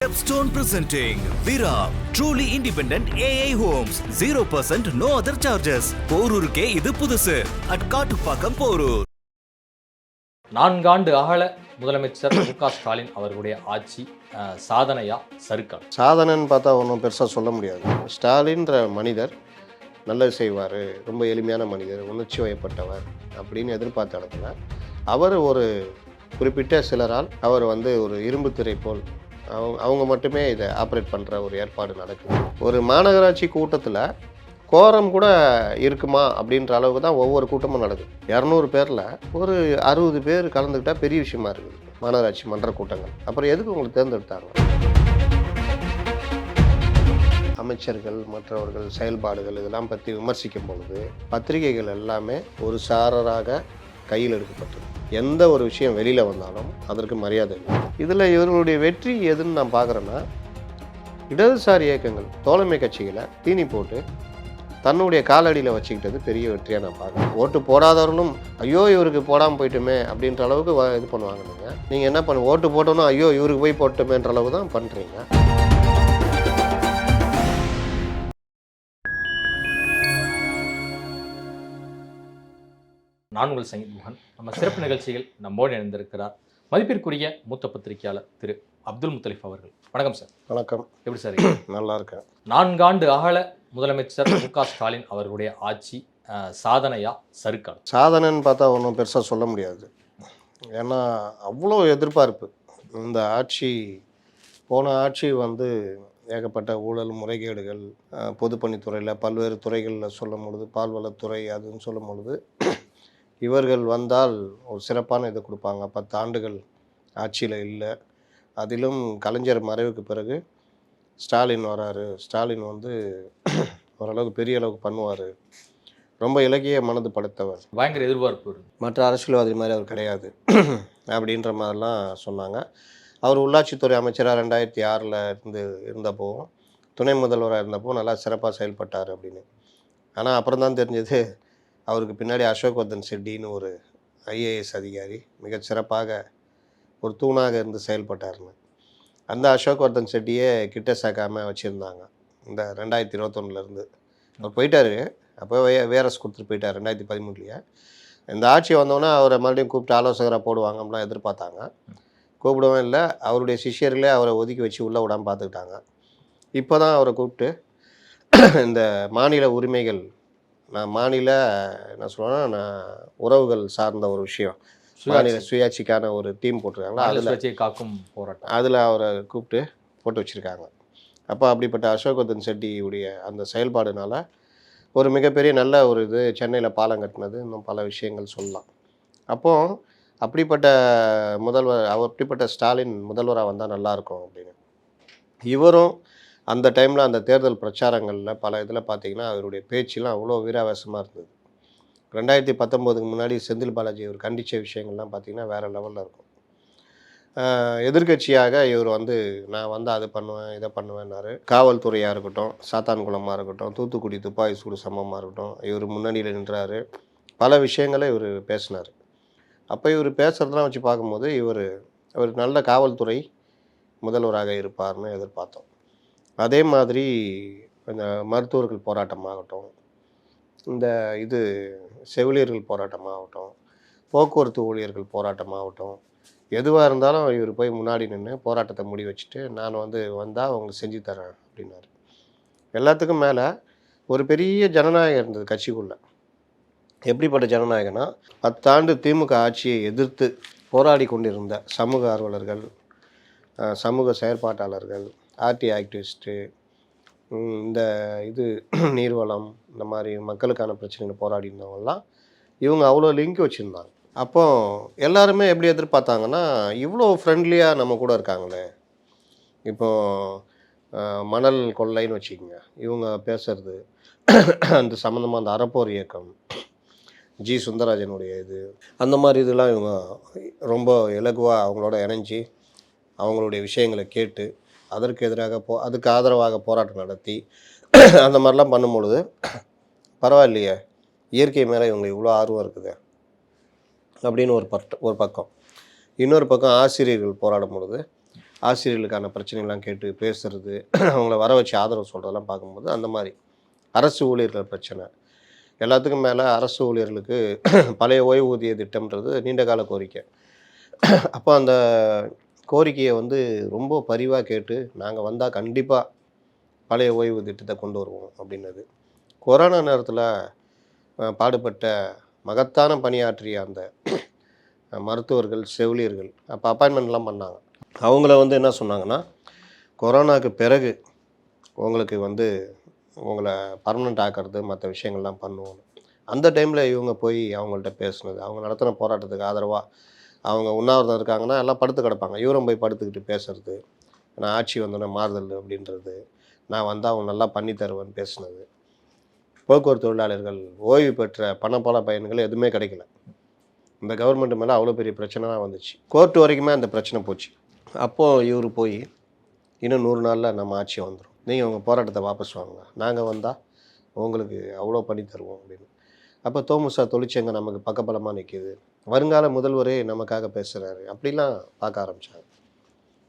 Stepstone presenting Vira, truly independent AI homes, 0% no other charges. போரூருக்கே இது புதுசு. at Kattupakkam Porur. 4 ஆண்டு அகல முதலமைச்சர் மு.க. ஸ்டாலின் அவர்களுடைய ஆட்சி சாதனையா சறுக்கா? சாதனைன்னு பார்த்தா ஒன்றும் பெருசாக சொல்ல முடியாது. ஸ்டாலின்ற மனிதர் நல்லது செய்வார், ரொம்ப எளிமையான மனிதர், உணர்ச்சி வயப்பட்டவர் அப்படின்னு எதிர்பார்த்த இடத்துல அவர் ஒரு குறிப்பிட்ட சிலரால் அவர் ஒரு இரும்பு திரை போல் அவங்க மட்டுமே இதை ஆப்ரேட் பண்ணுற ஒரு ஏற்பாடு நடக்குது. ஒரு மாநகராட்சி கூட்டத்தில் கோரம் கூட இருக்குமா அப்படின்ற அளவுக்கு தான் ஒவ்வொரு கூட்டமும் நடக்குது. 200 பேரில் ஒரு 60 பேர் கலந்துக்கிட்டால் பெரிய விஷயமா இருக்குது மாநகராட்சி மன்ற கூட்டங்கள். அப்புறம் எதுக்கு உங்களுக்கு தேர்ந்தெடுத்தாங்க? அமைச்சர்கள் மற்றவர்கள் செயல்பாடுகள் இதெல்லாம் பற்றி விமர்சிக்கும் பொழுது பத்திரிகைகள் எல்லாமே ஒரு சாரராக கையில் எடுக்கப்பட்டது. எந்த ஒரு விஷயம் வெளியில் வந்தாலும் அதற்கு மரியாதை இல்லை. இதில் இவர்களுடைய வெற்றி எதுன்னு நான் பார்க்குறேன்னா, இடதுசாரி இயக்கங்கள் தோழமை கட்சிகளை தீனி போட்டு தன்னுடைய காலடியில் வச்சுக்கிட்டது பெரிய வெற்றியாக நான் பார்க்குறேன். ஓட்டு போடாதவர்களும் ஐயோ இவருக்கு போடாமல் போயிட்டுமே அப்படின்ற அளவுக்கு இது பண்ணுவாங்க. நீங்கள் என்ன பண்ண ஓட்டு போட்டோன்னா ஐயோ இவருக்கு போய் போட்டோமேன்ற அளவு தான் பண்ணுறீங்க. நான் உங்கள் சங்கீத் மோகன். நம்ம சிறப்பு நிகழ்ச்சிகள் நம்மோடு இணைந்திருக்கிறார் மதிப்பிற்குரிய மூத்த பத்திரிகையாளர் திரு அப்துல் முத்தலிப் அவர்கள். வணக்கம் சார். வணக்கம். எப்படி சார்? நல்லா இருக்கேன். 4 ஆண்டு அகல முதலமைச்சர் மு.க. ஸ்டாலின் அவர்களுடைய ஆட்சி சாதனையா சறுக்கா? சாதனைன்னு பார்த்தா ஒன்றும் பெருசாக சொல்ல முடியாது. ஏன்னா அவ்வளோ எதிர்பார்ப்பு. இந்த ஆட்சி போன ஆட்சி ஏகப்பட்ட ஊழல் முறைகேடுகள் பொதுப்பணித்துறையில் பல்வேறு துறைகளில் சொல்லும் பொழுது பால்வளத்துறை அதுன்னு சொல்லும் பொழுது இவர்கள் வந்தால் ஒரு சிறப்பான இதை கொடுப்பாங்க. 10 ஆண்டுகள் ஆட்சியில் இல்லை. அதிலும் கலைஞர் மறைவுக்கு பிறகு ஸ்டாலின் வராரு. ஸ்டாலின் ஓரளவுக்கு பெரிய அளவுக்கு பண்ணுவார். ரொம்ப இலக்கிய மனது படைத்தவர். பயங்கர எதிர்பார்ப்பு. மற்ற அரசியல்வாதி மாதிரி அவர் கிடையாது அப்படின்ற மாதிரிலாம் சொன்னாங்க. அவர் உள்ளாட்சித்துறை அமைச்சராக 2006 இருந்தப்போ துணை முதல்வராக இருந்தப்போ நல்லா சிறப்பாக செயல்பட்டார் அப்படின்னு. ஆனால் அப்புறம் தான் தெரிஞ்சது அவருக்கு பின்னாடி அசோக்வர்தன் செட்டின்னு ஒரு ஐஏஎஸ் அதிகாரி மிக சிறப்பாக ஒரு தூணாக இருந்து செயல்பட்டார்னு. அந்த அசோக்வர்தன் செட்டியே கிட்ட சேர்க்காமல் வச்சுருந்தாங்க. இந்த 2021 அவர் போயிட்டார். அப்போ வேரஸ் கொடுத்துட்டு போயிட்டார் 2013. இந்த ஆட்சி வந்தோன்னே அவரை மறுபடியும் கூப்பிட்டு ஆலோசகராக போடுவாங்க அப்படிலாம் எதிர்பார்த்தாங்க. கூப்பிடவும் இல்லை. அவருடைய சிஷியர்களே அவரை ஒதுக்கி வச்சு உள்ளே விடாமல் பார்த்துக்கிட்டாங்க. இப்போ தான் அவரை கூப்பிட்டு இந்த மாநில உரிமைகள் என்ன சொல்லுவேன்னா உறவுகள் சார்ந்த ஒரு விஷயம் மாநில சுயாட்சிக்கான ஒரு டீம் போட்டிருக்காங்களா, காக்கும் போராட்டம், அதில் அவரை கூப்பிட்டு போட்டு வச்சுருக்காங்க. அப்போ அப்படிப்பட்ட அசோக்வர்தன் செட்டியுடைய அந்த செயல்பாடுனால ஒரு மிகப்பெரிய நல்ல ஒரு இது சென்னையில் பாலம் கட்டினது, இன்னும் பல விஷயங்கள் சொல்லலாம். அப்போது அப்படிப்பட்ட ஸ்டாலின் முதல்வராக வந்தால் நல்லாயிருக்கும் அப்படின்னு. இவரும் அந்த டைமில் அந்த தேர்தல் பிரச்சாரங்களில் பல இதில் பார்த்திங்கன்னா அவருடைய பேச்செலாம் அவ்வளோ வீராவேசமாக இருந்தது. 2019 முன்னாடி செந்தில் பாலாஜி அவர் கண்டித்த விஷயங்கள்லாம் பார்த்திங்கன்னா வேறு லெவலில் இருக்கும். எதிர்கட்சியாக இவர் நான் அது பண்ணுவேன் இதை பண்ணுவேன்னாரு. காவல்துறையாக இருக்கட்டும், சாத்தான்குளமாக இருக்கட்டும், தூத்துக்குடி துப்பாக்கி சூடு சம்பவமாக இருக்கட்டும், இவர் முன்னணியில் நின்றார். பல விஷயங்களை இவர் பேசினார். அப்போ இவர் பேசுகிறதெல்லாம் வச்சு பார்க்கும்போது இவர் நல்ல காவல்துறை முதல்வராக இருப்பார்னு எதிர்பார்த்தோம். அதே மாதிரி இந்த மருத்துவர்கள் போராட்டமாகட்டும், இந்த செவிலியர்கள் போராட்டமாகட்டும், போக்குவரத்து ஊழியர்கள் போராட்டமாகட்டும், எதுவாக இருந்தாலும் இவர் போய் முன்னாடி நின்று போராட்டத்தை முடி வச்சுட்டு நான் வந்தால் அவங்களுக்கு செஞ்சு தரேன் அப்படின்னாரு. எல்லாத்துக்கும் மேலே ஒரு பெரிய ஜனநாயகம் இருந்தது கட்சிக்குள்ளே. எப்படிப்பட்ட ஜனநாயகம்னா 10 ஆண்டு திமுக ஆட்சியை எதிர்த்து போராடி கொண்டிருந்த சமூக ஆர்வலர்கள், சமூக செயற்பாட்டாளர்கள், ஆர்டி ஆக்டிவிஸ்ட்டு, இந்த நீர்வளம், இந்த மாதிரி மக்களுக்கான பிரச்சனைகளை போராடி இருந்தவங்கலாம் இவங்க அவ்வளோ லிங்க் வச்சுருந்தாங்க. அப்போது எல்லாருமே எப்படி எதிர்பார்த்தாங்கன்னா, இவ்வளோ ஃப்ரெண்ட்லியாக நம்ம கூட இருக்காங்களே. இப்போது மணல் கொள்ளைன்னு வச்சுக்கோங்க, இவங்க பேசுகிறது அந்த சம்மந்தமாக அந்த அறப்போர் இயக்கம், ஜி சுந்தரராஜனுடைய அந்த மாதிரி இதெல்லாம் இவங்க ரொம்ப இலகுவாக அவங்களோட இணைஞ்சி அவங்களுடைய விஷயங்களை கேட்டு அதற்கு எதிராக அதுக்கு ஆதரவாக போராட்டம் நடத்தி அந்த மாதிரிலாம் பண்ணும்பொழுது பரவாயில்லையே, இயற்கை மேலே இவங்களுக்கு இவ்வளோ ஆர்வம் இருக்குது அப்படின்னு ஒரு பக்கம். இன்னொரு பக்கம் ஆசிரியர்கள் போராடும் பொழுது ஆசிரியர்களுக்கான பிரச்சனைகள்லாம் கேட்டு பேசுறது, அவங்கள வர வச்சு ஆதரவு சொல்கிறதெல்லாம் பார்க்கும்போது அந்த மாதிரி அரசு ஊழியர்கள் பிரச்சனை. எல்லாத்துக்கும் மேலே அரசு ஊழியர்களுக்கு பழைய ஓய்வூதிய திட்டம்ன்றது நீண்ட கால கோரிக்கை. அப்போ அந்த கோரிக்கையை வந்து ரொம்ப பரிவாக கேட்டு நாங்கள் வந்தால் கண்டிப்பாக பழைய ஓய்வு திட்டத்தை கொண்டு வருவோம் அப்படின்னது. கொரோனா நேரத்தில் பாடுபட்ட மகத்தான பணியாற்றிய அந்த மருத்துவர்கள், செவிலியர்கள் அப்போ அப்பாயின்மெண்ட்லாம் பண்ணாங்க. அவங்கள வந்து என்ன சொன்னாங்கன்னா, கொரோனாவுக்கு பிறகு உங்களுக்கு வந்து உங்களை பர்மனெண்ட் ஆக்கிறது மற்ற விஷயங்கள்லாம் பண்ணுவோம். அந்த டைமில் இவங்க போய் அவங்கள்ட்ட பேசுனது, அவங்க நடத்தின போராட்டத்துக்கு ஆதரவாக அவங்க உண்ணாவிரதம் இருக்காங்கன்னா எல்லாம் படுத்து கிடப்பாங்க, இவரும் போய் படுத்துக்கிட்டு பேசுறது, நான் ஆட்சி வந்தோன்னே மாறுதல் அப்படின்றது, நான் வந்தால் அவங்க நல்லா பண்ணி தருவேன்னு பேசுனது. போக்குவரத்து தொழிலாளர்கள் ஓய்வு பெற்ற பணப்பல பயன்கள் எதுவுமே கிடைக்கல. இந்த கவர்மெண்ட் மேலே அவ்வளோ பெரிய பிரச்சனை தான் வந்துச்சு. கோர்ட்டு வரைக்குமே அந்த பிரச்சனை போச்சு. அப்போது இவர் போய் இன்னும் 100 நாளில் நம்ம ஆட்சி வந்துடும், நீங்கள் உங்கள் போராட்டத்தை வாபஸ் வாங்க, நாங்கள் வந்தால் உங்களுக்கு அவ்வளோ பண்ணி தருவோம் அப்படின்னு. அப்போ தோமுசா தொழிற்சங்கம் நமக்கு பக்கபலமாக நிற்கிது, வருங்கால முதல்வரே நமக்காக பேசுகிறாரு அப்படிலாம் பார்க்க ஆரம்பித்தாங்க.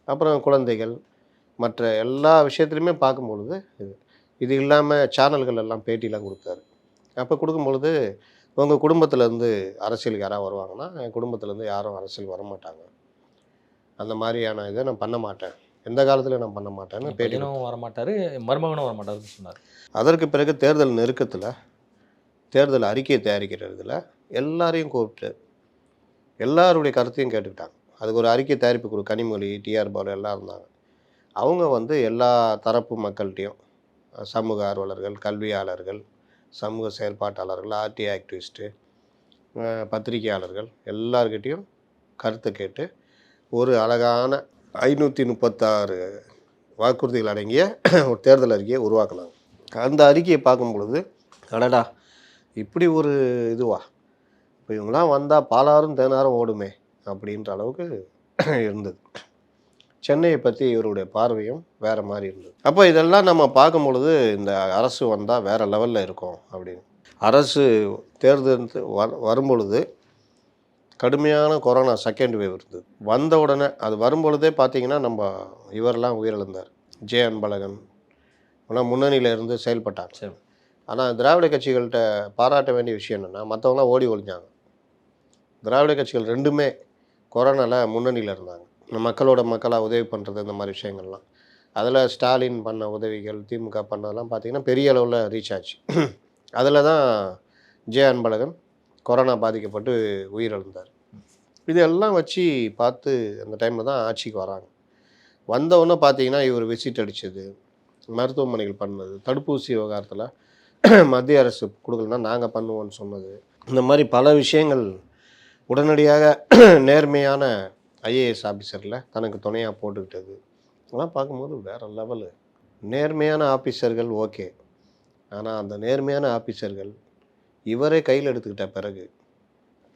அப்புறம் குழந்தைகள் மற்ற எல்லா விஷயத்துலையுமே பார்க்கும்பொழுது இது இல்லாமல் சேனல்கள் எல்லாம் பேட்டிலாம் கொடுத்தாரு. அப்போ கொடுக்கும்பொழுது உங்கள் குடும்பத்திலேருந்து அரசியலுக்கு யாராவது வருவாங்கன்னா, என் குடும்பத்திலேருந்து யாரும் அரசியல் வரமாட்டாங்க, அந்த மாதிரியான இதை நான் பண்ண மாட்டேன், எந்த காலத்தில் நான் பண்ண மாட்டேன்னு பையனும் வரமாட்டார், மருமகனும் வரமாட்டாருன்னு சொன்னார். அதற்கு பிறகு தேர்தல் நெருக்கத்தில் தேர்தல் அறிக்கையை தயாரிக்கிறதுல எல்லாரையும் கூப்பிட்டு எல்லாருடைய கருத்தையும் கேட்டுக்கிட்டாங்க. அதுக்கு ஒரு அறிக்கை தயாரிப்பு குழு, கனிமொழி, டிஆர் பாலு எல்லாம் இருந்தாங்க. அவங்க வந்து எல்லா தரப்பு மக்கள்கிட்டையும், சமூக ஆர்வலர்கள், கல்வியாளர்கள், சமூக செயற்பாட்டாளர்கள், ஆர்டி ஆக்டிவிஸ்ட்டு, பத்திரிகையாளர்கள் எல்லார்கிட்டையும் கருத்தை கேட்டு ஒரு அழகான 536 வாக்குறுதிகள் அடங்கிய ஒரு தேர்தல் அறிக்கையை உருவாக்கினாங்க. அந்த அறிக்கையை பார்க்கும் பொழுது அடடா இப்படி ஒரு இதுவா, இப்போ இவங்களாம் வந்தால் பாலாறும் தேனாரும் ஓடுமே அப்படின்ற அளவுக்கு இருந்தது. சென்னையை பற்றி இவருடைய பார்வையும் வேறு மாதிரி இருந்தது. அப்போ இதெல்லாம் நம்ம பார்க்கும் பொழுது இந்த அரசு வந்தால் வேறு லெவலில் இருக்கும் அப்படின்னு. அரசு தேர்தல் வரும்பொழுது கடுமையான கொரோனா செகண்ட் வேவ் இருந்தது. வந்த உடனே அது வரும்பொழுதே பார்த்திங்கன்னா நம்ம இவரெல்லாம் உயிரிழந்தார். ஜே அன்பழகன் ஆனால் முன்னணியில் இருந்து செயல்பட்டாங்க. சரி. ஆனால் திராவிட கட்சிகள்கிட்ட பாராட்ட வேண்டிய விஷயம் என்னென்னா, மற்றவங்களாம் ஓடி ஒழிஞ்சாங்க. திராவிட கட்சிகள் ரெண்டுமே கொரோனாவில் முன்னணியில் இருந்தாங்க. மக்களோட மக்களாக உதவி பண்ணுறது, இந்த மாதிரி விஷயங்கள்லாம். அதில் ஸ்டாலின் பண்ண உதவிகள், திமுக பண்ணதெல்லாம் பார்த்திங்கன்னா பெரிய அளவில் ரீச் ஆச்சு. அதில் தான் ஜே அன்பழகன் கொரோனா பாதிக்கப்பட்டு உயிரிழந்தார். இதெல்லாம் வச்சு பார்த்து அந்த டைமில் தான் ஆட்சிக்கு வராங்க. வந்தவுடனே பார்த்தீங்கன்னா இவர் விசிட் அடித்தது, மருத்துவமனைகள் பண்ணது, தடுப்பூசி விவகாரத்தில் மத்திய அரசு கொடுக்கலன்னா நாங்கள் பண்ணுவோன்னு சொன்னது, இந்த மாதிரி பல விஷயங்கள் உடனடியாக நேர்மையான ஐஏஎஸ் ஆஃபீஸரில் தனக்கு துணையாக போட்டுக்கிட்டது அதெல்லாம் பார்க்கும்போது வேறு லெவலு. நேர்மையான ஆஃபீஸர்கள் ஓகே, ஆனால் அந்த நேர்மையான ஆஃபீஸர்கள் இவரே கையில் எடுத்துக்கிட்ட பிறகு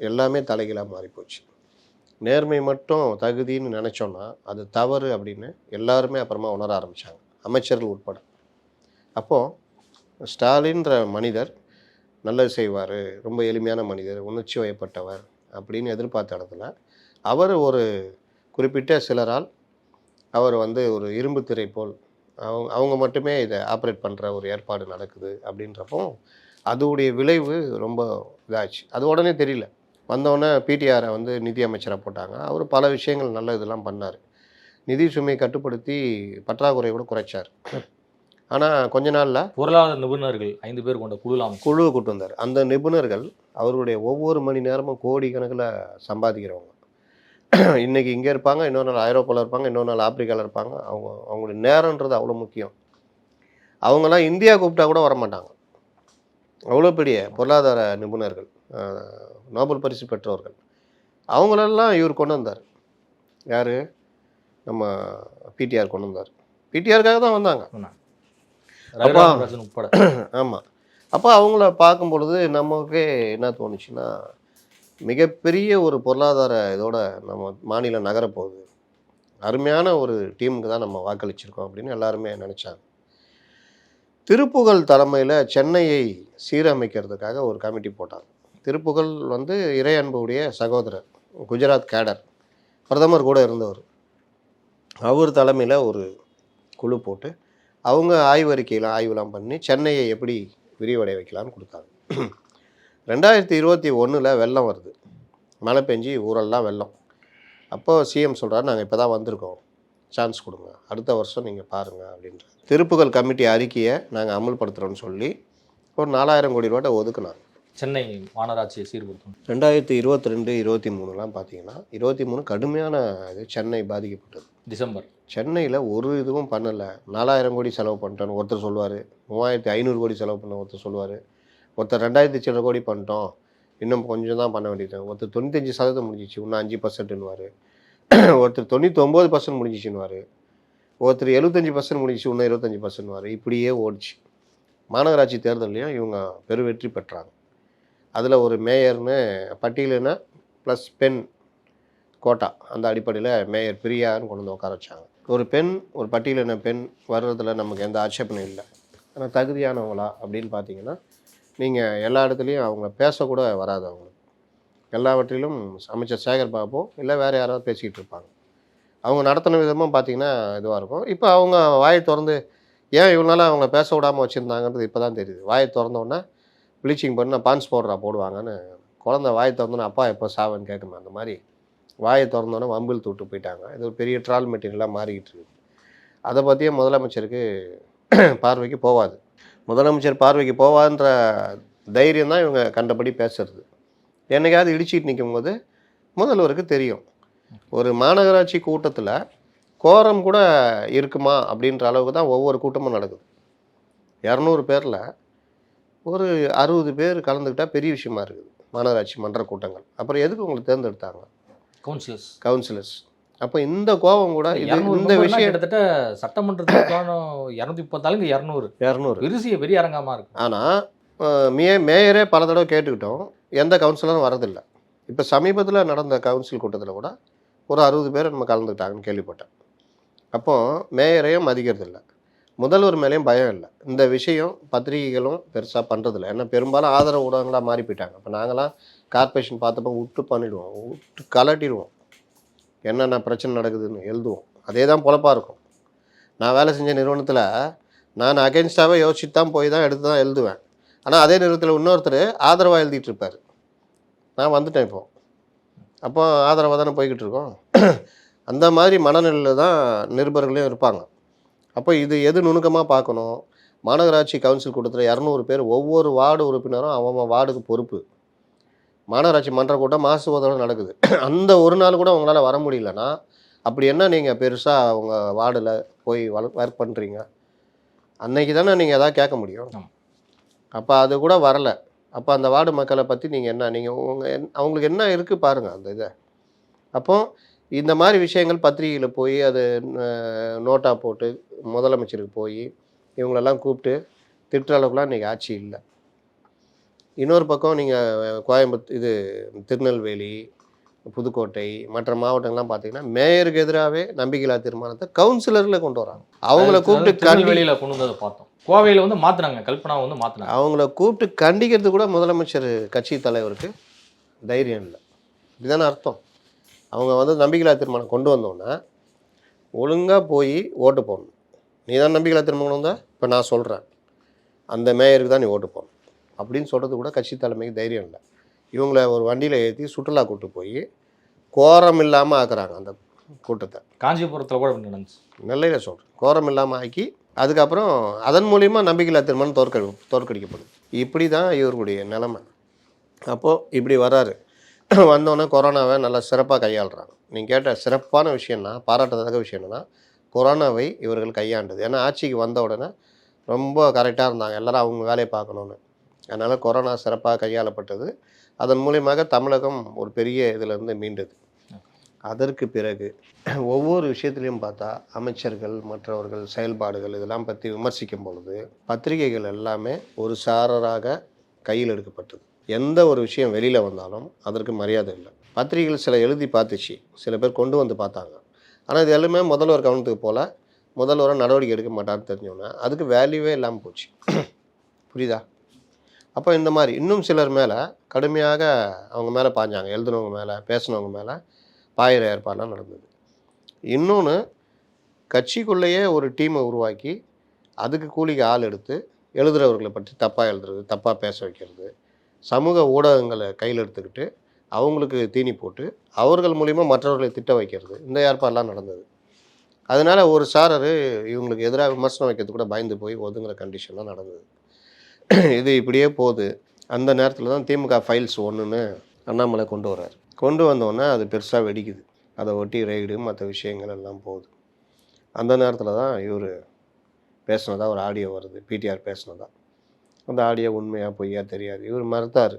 எல்லாமே தலைகீழாக மாறிப்போச்சு. நேர்மை மட்டும் தகுதின்னு நினச்சோன்னா அது தவறு அப்படின்னு எல்லாருமே அப்புறமா உணர ஆரம்பித்தாங்க, அமைச்சர்கள் உட்பட. அப்போது ஸ்டாலின்ற மனிதர் நல்லது செய்வார், ரொம்ப எளிமையான மனிதர், உணர்ச்சி வயப்பட்டவர் அப்படின்னு எதிர்பார்த்த இடத்துல அவர் ஒரு குறிப்பிட்ட சிலரால் அவர் வந்து ஒரு இரும்பு திரை போல் அவங்க மட்டுமே இதை ஆப்ரேட் பண்ணுற ஒரு ஏற்பாடு நடக்குது அப்படின்றப்போ அதோடைய விளைவு ரொம்ப இதாச்சு. அது உடனே தெரியல. வந்தோடனே பிடிஆரை வந்து நிதி அமைச்சராக போட்டாங்க. அவர் பல விஷயங்கள் நல்ல இதெல்லாம் பண்ணார். நிதி சுமையை கட்டுப்படுத்தி பற்றாக்குறை கூட குறைச்சார். ஆனால் கொஞ்ச நாளில் பொருளாதார நிபுணர்கள் 5 பேர் கொண்ட குழுவை கூட்டு வந்தார். அந்த நிபுணர்கள் அவருடைய ஒவ்வொரு மணி நேரமும் கோடிக்கணக்கில் சம்பாதிக்கிறவங்க. இன்றைக்கி இங்கே இருப்பாங்க, இன்னொரு நாள் ஐரோப்பாவில் இருப்பாங்க, இன்னொரு நாள் ஆப்பிரிக்காவில் இருப்பாங்க. அவங்களுடைய நேரன்றது அவ்வளோ முக்கியம். அவங்களாம் இந்தியா கூப்பிட்டா கூட வரமாட்டாங்க. அவ்வளோ பெரிய பொருளாதார நிபுணர்கள், நோபல் பரிசு பெற்றவர்கள். அவங்களெல்லாம் இவர் கொண்டு வந்தார். யார்? நம்ம பிடிஆர் கொண்டு வந்தார். பிடிஆருக்காக தான் வந்தாங்க. உட்பட. ஆமாம். அப்போ அவங்கள பார்க்கும் பொழுது நமக்கே என்ன தோணுச்சுன்னா, மிகப்பெரிய ஒரு பொருளாதார இதோட நம்ம மாநிலம் நகரப்போகுது, அருமையான ஒரு டீமுக்கு தான் நம்ம வாக்களிச்சிருக்கோம் அப்படின்னு எல்லாருமே நினச்சாங்க. திருப்புகழ் தலைமையில் சென்னையை சீரமைக்கிறதுக்காக ஒரு கமிட்டி போட்டாங்க. திருப்புகழ் வந்து இறை அன்புடைய சகோதரர், குஜராத் கேடர், பிரதமர் கூட இருந்தவர். அவர் தலைமையில் ஒரு குழு போட்டு அவங்க ஆய்வெல்லாம் பண்ணி சென்னையை எப்படி விரிவடைய வைக்கலான்னு கொடுத்தாங்க. 2021 வெள்ளம் வருது, மழை பெஞ்சு ஊரெல்லாம் வெள்ளம். அப்போது சிஎம் சொல்கிறார், நாங்கள் இப்போ தான் வந்திருக்கோம், சான்ஸ் கொடுங்க, அடுத்த வருஷம் நீங்கள் பாருங்கள் அப்படின்றார். திருப்புகழ் கமிட்டி அறிக்கையை நாங்கள் அமல்படுத்துகிறோன்னு சொல்லி ஒரு 4000 கோடி ரூபாய் ஒதுக்குனாங்க. சென்னை மாநகராட்சியை சீர்படுத்தணும். 2022-23 பார்த்தீங்கன்னா 23 கடுமையான இது சென்னை பாதிக்கப்பட்டது. டிசம்பர் சென்னையில் ஒரு இதுவும் பண்ணலை. 4000 கோடி செலவு பண்ணிட்டோன்னு ஒருத்தர் சொல்லுவார், 3500 கோடி செலவு பண்ண ஒருத்தர் சொல்லுவார், ஒருத்தர் 2000 கோடி பண்ணிட்டோம், இன்னும் கொஞ்சம் தான் பண்ண வேண்டியது, ஒருத்தர் 95% முடிஞ்சிச்சு, இன்னும் 5%ன்னுவார், ஒருத்தர் 99% முடிஞ்சிச்சுன்னுவார், ஒருத்தர் 75% முடிஞ்சிச்சு, இன்னும் 25%ன்னுவார். இப்படியே ஓடிச்சு. மாநகராட்சி தேர்தலையும் இவங்க பெருவெற்றி பெற்றாங்க. அதில் ஒரு மேயர்னு பட்டியலுன்னா ப்ளஸ் பெண் கோட்டா, அந்த அடிப்படையில் மேயர் பிரியான்னு கொண்டு வந்து உட்கார வச்சாங்க. ஒரு பெண், ஒரு பட்டியலின பெண் வர்றதில் நமக்கு எந்த ஆட்சேபனையும் இல்லை. ஆனால் தகுதியானவங்களா அப்படின்னு பார்த்தீங்கன்னா நீங்கள் எல்லா இடத்துலையும் அவங்க பேசக்கூட வராது. அவங்களுக்கு எல்லாவற்றிலும் அமைச்சர் சேகர் பாபு இல்லை வேறு யாராவது பேசிக்கிட்டு இருப்பாங்க. அவங்க நடத்தின விதமும் பார்த்திங்கன்னா இதுவாக இருக்கும். இப்போ அவங்க வாயை திறந்து ஏன் இவங்களால அவங்க பேச விடாமல் வச்சுருந்தாங்கன்றது இப்போ தான் தெரியுது. வாயை திறந்தோடனே ப்ளீச்சிங் பண்ணி பான்ஸ் பவுடரா போடுவாங்கன்னு குழந்தை வாயை திறந்தோன்னே அப்பா எப்போ சாவன்னு கேட்குமே, அந்த மாதிரி வாயை திறந்தோன்னே வம்பில் தூட்டு போயிட்டாங்க. இது ஒரு பெரிய ட்ரால் மெட்டீரியலாக மாறிக்கிட்டு இருக்குது. அதை பற்றியே முதலமைச்சருக்கு பார்வைக்கு போகாது. முதலமைச்சர் பார்வைக்கு போவான்ற தைரியம் தான் இவங்க கண்டபடி பேசுறது. என்னைக்காவது இடிச்சிட்டு நிற்கும் போது முதல்வருக்கு தெரியும், ஒரு மாநகராட்சி கூட்டத்தில் கோரம் கூட இருக்குமா அப்படின்ற அளவுக்கு தான் ஒவ்வொரு கூட்டமும் நடக்குது. 200 பேரில் ஒரு 60 பேர் கலந்துக்கிட்டால் பெரிய விஷயமா இருக்குது மாநகராட்சி மன்ற கூட்டங்கள். அப்புறம் எதுக்கு உங்களை தேர்ந்தெடுத்தாங்க? கவுன்சிலர்ஸ். அப்போ இந்த கோபம் கூட இந்த விஷயம் கிட்டத்தட்ட சட்டமன்றத்துக்கான 230 200 பெரிய அரங்கமாக இருக்கு. ஆனால் மேயரே பல தடவை கேட்டுக்கிட்டோம், எந்த கவுன்சிலரும் வரதில்லை. இப்போ சமீபத்தில் நடந்த கவுன்சில் கூட்டத்தில் கூட ஒரு 60 பேர் நம்ம கலந்துக்கிட்டாங்கன்னு கேள்விப்பட்டேன். அப்போது மேயரையும் மதிக்கிறதில்லை, முதல்வர் மேலேயும் பயம் இல்லை. இந்த விஷயம் பத்திரிகைகளும் பெருசாக பண்ணுறதில்ல. ஏன்னா பெரும்பாலும் ஆதரவு ஊடகங்களாக மாறி போயிட்டாங்க. இப்போ நாங்களாம் கார்பரேஷன் பார்த்தப்போ விட்டு பண்ணிவிடுவோம், விட்டு கலட்டிடுவோம், என்னென்ன பிரச்சனை நடக்குதுன்னு எழுதுவோம். அதே தான் பொழப்பாக இருக்கும். நான் வேலை செஞ்ச நிறுவனத்தில் நான் அகென்ஸ்டாகவே யோசிச்சுட்டு தான் போய் தான் எடுத்து தான் எழுதுவேன். ஆனால் அதே நிறுவனத்தில் இன்னொருத்தர் ஆதரவாக எழுதிட்டு இருப்பார். நான் வந்துட்டேன் இப்போது. அப்போ ஆதரவாக தானே போய்கிட்டு இருக்கோம். அந்த மாதிரி மனநிலையில் தான் நிருபர்களையும் இருப்பாங்க. அப்போ இது எது நுணுக்கமாக பார்க்கணும். மாநகராட்சி கவுன்சில் கூட்டத்தில் 200 பேர், ஒவ்வொரு வார்டு உறுப்பினரும் அவங்க வார்டுக்கு பொறுப்பு. மாநகராட்சி மன்ற கூட்டம் மாசு ஒரு நடக்குது. அந்த ஒரு நாள் கூட உங்களால் வர முடியலன்னா அப்படி என்ன நீங்கள் பெருசாக அவங்க வார்டில் போய் ஒர்க் பண்ணுறீங்க? அன்னைக்கு தானே நீங்கள் எதாவது கேட்க முடியும். அப்போ அது கூட வரலை. அப்போ அந்த வார்டு மக்களை பற்றி நீங்கள் என்ன, நீங்கள் அவங்களுக்கு என்ன இருக்குது பாருங்கள் அந்த இதை. அப்போ இந்த மாதிரி விஷயங்கள் பத்திரிகையில் போய் அது நோட்டாக போட்டு முதலமைச்சருக்கு போய் இவங்களெல்லாம் கூப்பிட்டு திட்டுற அளவுக்குலாம் இன்றைக்கி ஆட்சி இல்லை. இன்னொரு பக்கம் நீங்கள் கோயம்புத்தூர், திருநெல்வேலி, புதுக்கோட்டை, மற்ற மாவட்டங்கள்லாம் பார்த்தீங்கன்னா மேயருக்கு எதிராகவே நம்பிக்கையில்லா தீர்மானத்தை கவுன்சிலரில் கொண்டு வராங்க. அவங்கள கூப்பிட்டு வெளியில் கொண்டு வந்ததை பார்த்தோம். கோவையில் வந்து மாற்றினாங்க, கல்பனா வந்து மாற்றினாங்க. அவங்கள கூப்பிட்டு கண்டிக்கிறது கூட முதலமைச்சர் கட்சி தலைவருக்கு தைரியம் இல்லை. இதுதானே அர்த்தம். அவங்க வந்து நம்பிக்கையில்லா தீர்மானம் கொண்டு வந்தோன்னே ஒழுங்காக போய் ஓட்டு போடணும். நீ தான் நம்பிக்கையில்லா தீர்மானம் வந்தால் இப்போ நான் சொல்கிறேன், அந்த மேயருக்கு தான் நீ ஓட்டு போடணும் அப்படின்னு சொல்கிறது கூட கட்சி தலைமைக்கு தைரியம் இல்லை. இவங்கள ஒரு வண்டியில் ஏற்றி சுற்றுலா கூட்டு போய் கோரம் இல்லாமல் ஆக்குறாங்க அந்த கூட்டத்தை. காஞ்சிபுரத்தில் கூட நடந்துச்சு, நெல்லையில் சொல்கிறேன். கோரம் இல்லாமல் ஆக்கி அதுக்கப்புறம் அதன் மூலிமா நம்பிக்கையில்லா தீர்மானம் தோற்கடிக்கப்படுது. இப்படி தான் இவர்களுடைய நிலைமை. அப்போது இப்படி வராரு. வந்தோடனே கொரோனாவை நல்லா சிறப்பாக கையாளுறாங்க. நீங்கள் கேட்ட சிறப்பான விஷயம்னா, பாராட்டத்தக்க விஷயம் என்னென்னா, கொரோனாவை இவர்கள் கையாண்டது. ஏன்னா ஆட்சிக்கு வந்த உடனே ரொம்ப கரெக்டாக இருந்தாங்க, எல்லோரும் அவங்க வேலையை பார்க்கணுன்னு. அதனால் கொரோனா சிறப்பாக கையாளப்பட்டது. அதன் மூலியமாக தமிழகம் ஒரு பெரிய இதிலேருந்து மீண்டது. அதற்கு பிறகு ஒவ்வொரு விஷயத்துலையும் பார்த்தா அமைச்சர்கள் மற்றவர்கள் செயல்பாடுகள் இதெல்லாம் பற்றி விமர்சிக்கும் பொழுது பத்திரிகைகள் எல்லாமே ஒரு சாரராக கையில் எடுக்கப்பட்டது. எந்த ஒரு விஷயம் வெளியில் வந்தாலும் அதற்கு மரியாதை இல்லை. பத்திரிகைகள் சில எழுதி பார்த்துச்சு, சில பேர் கொண்டு வந்து பார்த்தாங்க. ஆனால் இது எல்லாமே முதல்வர் கவனத்துக்கு போல், முதல்வரை நடவடிக்கை எடுக்க மாட்டான்னு தெரிஞ்சோன்னா அதுக்கு வேல்யூவே இல்லாமல் போச்சு. புரியுதா? அப்போ இந்த மாதிரி இன்னும் சிலர் மேலே கடுமையாக அவங்க மேலே பாஞ்சாங்க. எழுதுனவங்க மேலே, பேசினவங்க மேலே பாயிற ஏற்பாடெலாம் நடந்தது. இன்னொன்று, கட்சிக்குள்ளேயே ஒரு டீமை உருவாக்கி அதுக்கு கூலிக்கு ஆள் எடுத்து எழுதுகிறவர்களை பற்றி தப்பாக எழுதுறது, தப்பாக பேச வைக்கிறது, சமூக ஊடகங்களை கையில் எடுத்துக்கிட்டு அவங்களுக்கு தீனி போட்டு அவர்கள் மூலிமா மற்றவர்களை திட்ட வைக்கிறது, இந்த ஏற்பாடெல்லாம் நடந்தது. அதனால் ஒரு சாரர் இவங்களுக்கு எதிராக விமர்சனம் வைக்கிறது கூட பயந்து போய் ஒதுங்குற கண்டிஷன்லாம் நடந்தது. இது இப்படியே போகுது. அந்த நேரத்தில் தான் திமுக ஃபைல்ஸ் ஒன்றுன்னு அண்ணாமலை கொண்டு வர்றார். கொண்டு வந்தோடனே அது பெருசாக வெடிக்குது. அதை ஒட்டி ரெய்டு மற்ற விஷயங்கள் எல்லாம் போகுது. அந்த நேரத்தில் தான் இவர் பேசுனதா ஒரு ஆடியோ வருது, பிடிஆர் பேசுனதா. அந்த ஆடியோ உண்மையாக பொய்யா தெரியாது, இவர் மறுத்தார்.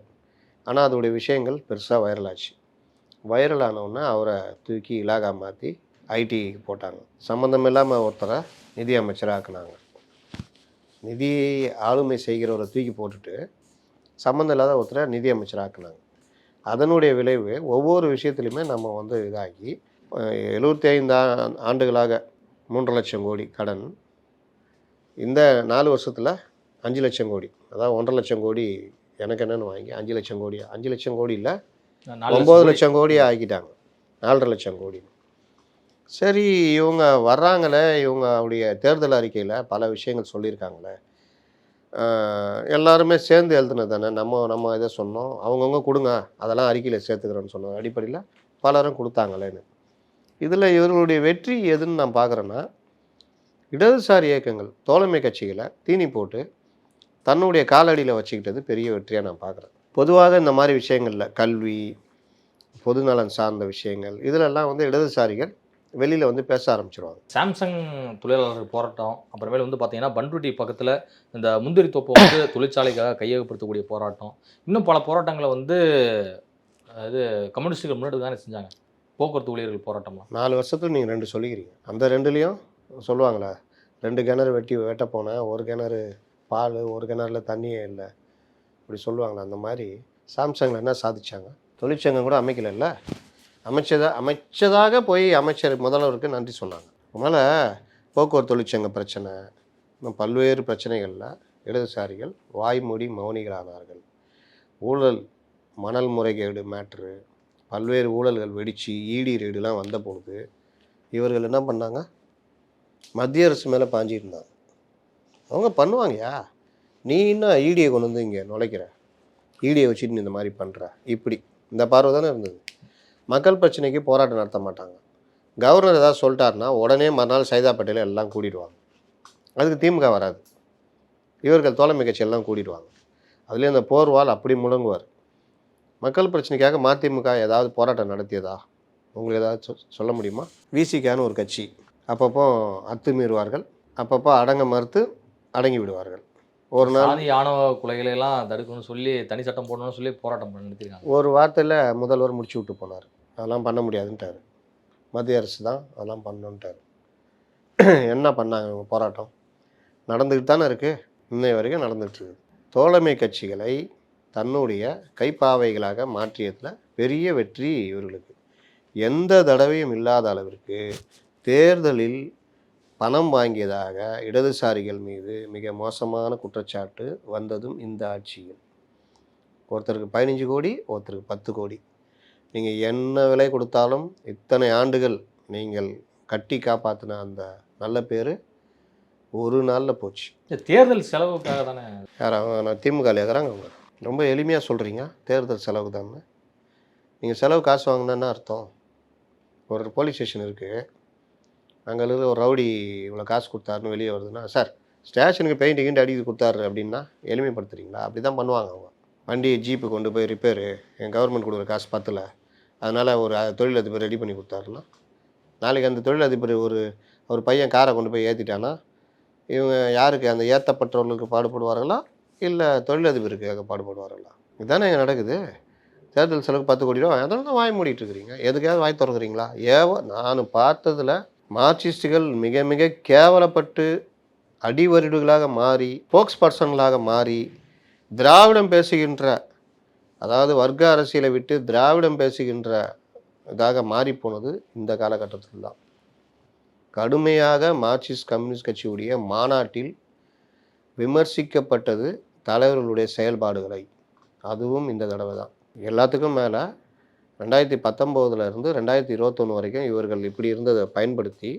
ஆனால் அதோடைய விஷயங்கள் பெருசாக வைரல் ஆச்சு. வைரல் ஆனவுடனே அவரை தூக்கி இலாகா மாற்றி ஐடிக்கு போட்டாங்க. சம்மந்தம் இல்லாமல் ஒருத்தரை நிதி அமைச்சராக்குனாங்க. நிதி ஆளுமை செய்கிறவரை தூக்கி போட்டுட்டு சம்மந்தம் இல்லாத ஒருத்தரை நிதி அமைச்சராக்குனாங்க. அதனுடைய விளைவு ஒவ்வொரு விஷயத்துலையுமே நம்ம வந்து இதாகி 75 ஆண்டுகளாக 3 லட்சம் கோடி கடன், இந்த 4 வருஷத்தில் 5 லட்சம் கோடி, அதாவது 1.5 லட்சம் கோடி எனக்கு என்னென்னு வாங்கி 5 லட்சம் கோடி, 5 லட்சம் கோடி இல்லை 9 லட்சம் கோடி ஆக்கிட்டாங்க, 4.5 லட்சம் கோடி. சரி, இவங்க வர்றாங்களே, இவங்க அவருடைய தேர்தல் அறிக்கையில் பல விஷயங்கள் சொல்லியிருக்காங்களே, எல்லாருமே சேர்ந்து எழுதுனது தானே, நம்ம இதை சொன்னோம், அவங்கவுங்க கொடுங்க அதெல்லாம் அறிக்கையில் சேர்த்துக்கிறோன்னு சொன்னோம் அடிப்படையில் பலரும் கொடுத்தாங்களேன்னு. இதில் இவர்களுடைய வெற்றி எதுன்னு நான் பார்க்குறேன்னா, இடதுசாரி இயக்கங்கள் தோழமை கட்சிகளை தீனி போட்டு தன்னுடைய காலடியில் வச்சுக்கிட்டது பெரிய வெற்றியாக நான் பார்க்குறேன். பொதுவாக இந்த மாதிரி விஷயங்களில் கல்வி, பொதுநலன் சார்ந்த விஷயங்கள் இதிலெல்லாம் வந்து இடதுசாரிகள் வெளியில் வந்து பேச ஆரம்பிச்சிருவாங்க. சாம்சங் தொழிலாளர்கள் போராட்டம், அப்புறமேல வந்து பார்த்தீங்கன்னா பண்ருட்டி பக்கத்தில் இந்த முந்திரி தோப்பை வந்து தொழிற்சாலைக்காக கையகப்படுத்தக்கூடிய போராட்டம், இன்னும் பல போராட்டங்களை வந்து இது கம்யூனிஸ்டுகள் முன்னாடி தானே செஞ்சாங்க. போக்குவரத்து ஊழியர்கள் போராட்டம்லாம் 4 வருஷத்துக்கு நீங்கள் 2 சொல்லிக்கிறீங்க. அந்த 2லேயும் சொல்லுவாங்களே, 2 கிணறு வெட்ட போனேன், ஒரு கிணறு பால், ஒரு கிணறுல தண்ணியே இல்லை, இப்படி சொல்லுவாங்களே. அந்த மாதிரி சாம்சங்கில் என்ன சாதிச்சாங்க? தொழிற்சங்கம் கூட அமைக்கலைல்ல, அமைச்சதாக போய் அமைச்சர் முதல்வருக்கு நன்றி சொன்னாங்க. அதனால் போக்குவரத்து தொழிற்சங்க பிரச்சனை, இன்னும் பல்வேறு பிரச்சனைகளில் இடதுசாரிகள் வாய்மூடி மௌனிகளானார்கள். ஊழல், மணல் முறைகேடு மேட்ரு, பல்வேறு ஊழல்கள் வெடித்து இடி ரெய்டுலாம் வந்த பொழுது இவர்கள் என்ன பண்ணாங்க? மத்திய அரசு மேலே பாஞ்சிருந்தாங்க. அவங்க பண்ணுவாங்கயா, நீ இன்னும் ஈடியை கொண்டு வந்து இங்கே நுழைக்கிற, ஈடியை வச்சுட்டு நீ இந்த மாதிரி பண்ணுற, இப்படி இந்த பார்வை தானே இருந்தது. மக்கள் பிரச்சனைக்கு போராட்டம் நடத்த மாட்டாங்க. கவர்னர் ஏதாவது சொல்லிட்டாருன்னா உடனே மறுநாள் சைதாப்பேட்டையில் எல்லாம் கூட்டிடுவாங்க. அதுக்கு திமுக வராது, இவர்கள் தோழமை கட்சியெல்லாம் கூட்டிடுவாங்க. அதுலேயும் அந்த போர்வால் அப்படி முழங்குவார். மக்கள் பிரச்சனைக்காக மதிமுக ஏதாவது போராட்டம் நடத்தியதா உங்களுக்கு ஏதாவது சொல்ல முடியுமா? விசிகான்னு ஒரு கட்சி அப்பப்போ அத்துமீறுவார்கள், அப்பப்போ அடங்க மறுத்து அடங்கி விடுவார்கள். ஒரு நாள் சாதி ஆணவ கொலைகளெல்லாம் தடுக்கணும்னு சொல்லி தனி சட்டம் போடணும்னு சொல்லி போராட்டம் நடத்திருக்காங்க. ஒரு வார்த்தையில் முதல்வர் முடிச்சு விட்டு போனார். அதெல்லாம் பண்ண முடியாதுன்ட்டார். மத்திய அரசு தான் அதெல்லாம் பண்ணணுன்ட்டார். என்ன பண்ணாங்க இவங்க? போராட்டம் நடந்துக்கிட்டு தானே இருக்குது, இன்னை வரைக்கும் நடந்துகிட்ருக்கு. தோழமை கட்சிகளை தன்னுடைய கைப்பாவைகளாக மாற்றியதில் பெரிய வெற்றி இவர்களுக்கு. எந்த தடவையும் இல்லாத அளவிற்கு தேர்தலில் பணம் வாங்கியதாக இடதுசாரிகள் மீது மிக மோசமான குற்றச்சாட்டு வந்ததும் இந்த ஆட்சியில். ஒருத்தருக்கு 15 கோடி, ஒருத்தருக்கு 10 கோடி. நீங்கள் என்ன விலை கொடுத்தாலும் இத்தனை ஆண்டுகள் நீங்கள் கட்டி காப்பாற்றின அந்த நல்ல பேர் ஒரு நாளில் போச்சு. தேர்தல் செலவுக்காக தானே. நான் திமுக இருக்கிறாங்க, அவங்க ரொம்ப எளிமையாக சொல்கிறீங்க தேர்தல் செலவு தானே. நீங்கள் செலவு காசு வாங்கினா அர்த்தம்? ஒரு போலீஸ் ஸ்டேஷன் இருக்குது, அங்கே இருக்கிற ஒரு ரவுடி இவ்வளோ காசு கொடுத்தாருன்னு வெளியே வருதுன்னா, சார் ஸ்டேஷனுக்கு பெயிண்டிங்கிட்டு அடிக்க கொடுத்தாரு அப்படின்னா எளிமைப்படுத்துறீங்களா? அப்படி தான் பண்ணுவாங்க அவங்க. வண்டி ஜீப்பு கொண்டு போய் ரிப்பேரு, என் கவர்மெண்ட் கொடுக்குற காசு பத்தலை, அதனால் ஒரு தொழிலதிபர் ரெடி பண்ணி கொடுத்தாருன்னா, நாளைக்கு அந்த தொழிலதிபர் ஒரு பையன் காரை கொண்டு போய் ஏற்றிட்டானா இவங்க யாருக்கு? அந்த ஏற்றப்பட்டவர்களுக்கு பாடுபடுவார்களா இல்லை தொழிலதிபருக்காக பாடுபடுவார்களா? இதுதானே இங்கே நடக்குது. தேர்தல் செலவுக்கு 10 கோடி ரூபா, அதனால தான் வாய் மூடிட்டு இருக்கிறீங்க. எதுக்காவது வாய் திறக்கிறீங்களா? நான் பார்த்ததில் மார்க்சிஸ்டுகள் மிக மிக கேவலப்பட்டு அடிவருடுகளாக மாறி, ஸ்போக்ஸ் பர்சன்களாக மாறி, திராவிடம் பேசுகின்ற, அதாவது வர்க்க அரசியலை விட்டு திராவிடம் பேசுகின்ற இதாக மாறிப்போனது இந்த காலகட்டத்தில் தான். கடுமையாக மார்க்சிஸ்ட் கம்யூனிஸ்ட் கட்சியுடைய மாநாட்டில் விமர்சிக்கப்பட்டது தலைவர்களுடைய செயல்பாடுகளை. அதுவும் இந்த தடவை தான். எல்லாத்துக்கும் மேலே 2019 இருந்து 2021 வரைக்கும் இவர்கள் இப்படி இருந்ததை பயன்படுத்தி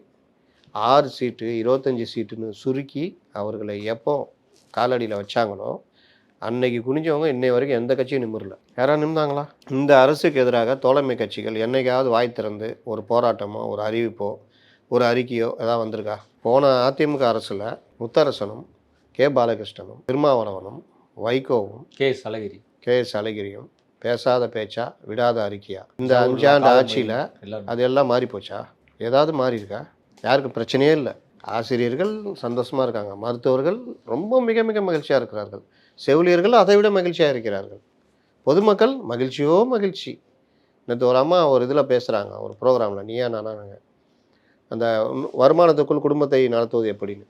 6 சீட்டு 25 சீட்டுன்னு சுருக்கி அவர்களை எப்போ காலடியில் வச்சாங்களோ அன்னைக்கு குனிஞ்சவங்க இன்னை வரைக்கும் எந்த கட்சியும் நிமிரல. யாராவது நிமிந்தாங்களா? இந்த அரசுக்கு எதிராக தோழமை கட்சிகள் என்னைக்காவது வாய் திறந்து ஒரு போராட்டமோ ஒரு அறிவிப்போ ஒரு அறிக்கையோ ஏதாவது வந்திருக்கா? போன அதிமுக அரசில் முத்தரசனும் கே பாலகிருஷ்ணனும் திருமாவளவனும் வைகோவும் கே எஸ் அழகிரியும் பேசாத பேச்சா விடாத அறிக்கையா? இந்த 5 ஆண்டு ஆட்சியில் அது எல்லாம் மாறி போச்சா? ஏதாவது மாறி இருக்கா? யாருக்கும் பிரச்சனையே இல்லை. ஆசிரியர்கள் சந்தோஷமாக இருக்காங்க, மருத்துவர்கள் ரொம்ப மிக மிக மகிழ்ச்சியாக இருக்கிறார்கள், செவிலியர்கள் அதை விட மகிழ்ச்சியாக இருக்கிறார்கள், பொதுமக்கள் மகிழ்ச்சியோ மகிழ்ச்சி. நேற்று ஒரு அம்மா ஒரு இதில் பேசுகிறாங்க, ஒரு ப்ரோக்ராமில் நீயா நானாங்க, அந்த வருமானத்துக்குள் குடும்பத்தை நடத்துவது எப்படின்னு.